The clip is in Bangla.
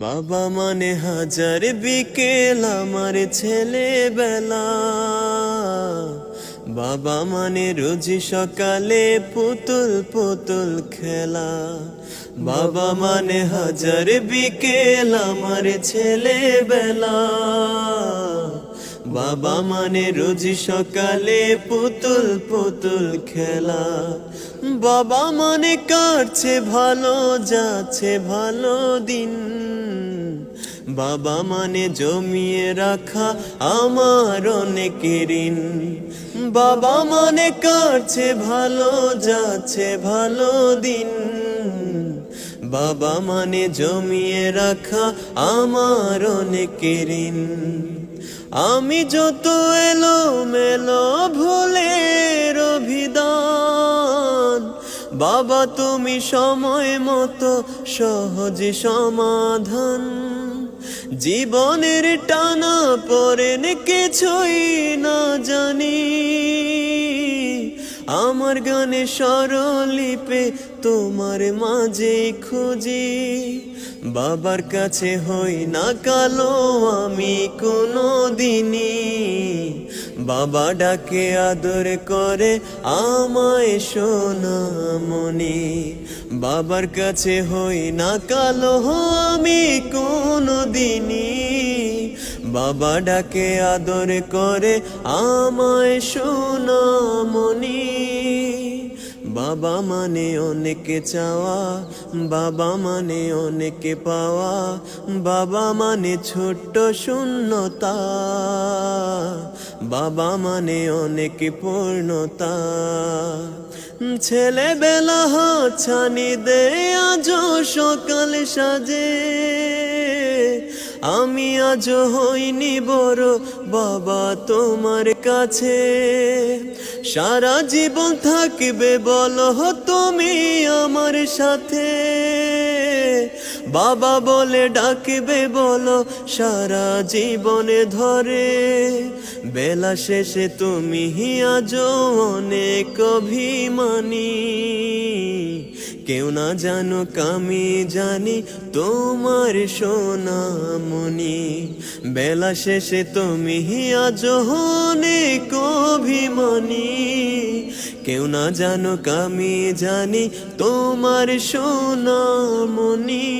বাবা মানে হাজার বিকেল আমার ছেলেবেলা, বাবা মানে রোজ সকালে পুতুল পুতুল খেলা। বাবা মানে হাজার বিকেল আমার ছেলেবেলা, বাবা মানে রোজ সকালে পুতুল পুতুল খেলা। বাবা মানে কাটছে ভালো যাচ্ছে ভালো দিন, বাবা মানে জমিয়ে রাখা আমার অনেক ঋণ। বাবা মানে কাটছে ভালো যাচ্ছে ভালো দিন, বাবা মানে জমিয়ে রাখা আমার অনেক ঋণ। আমি যত এলো মেলো ভুলের অভিধান, বাবা তুমি সময় মতো সহজ সমাধান। জীবনের টানা পড়েন কিছুই না জানি, আমার গানে স্বরলিপে তোমার মাঝে খুঁজি। বাবার কাছে হই না কালো আমি কোনো দিনই, বাবা ডাকে আদর করে আমায় সোনামণি। বাবার কাছে হই না কালো আমি কোনো দিনই, বাবা ডাকে আদর করে আমায় সোনামণি। বাবা মানে অনেক চাওয়া, বাবা মানে অনেক পাওয়া, বাবা মানে ছোট্ট শূন্যতা, বাবা মানে অনেক পূর্ণতা। ছেলেবেলা হাতছানি দে আজ সকাল সাজে, আমি আজ হইনি বড় বাবা তোমার কাছে। সারা জীবন থাকবে বলো তুমি আমার সাথে, বাবা বলে ডাকবে বলো সারা জীবনে ধরে। বেলা শেষে তুমি আজ অনেক অভিমানী, কেউ না জানুক আমি জানি তোমার সোনামণি। বেলা শেষে তুমি আজ অনেক অভিমানী, কেউ না জানুক আমি জানি তোমার সোনামণি।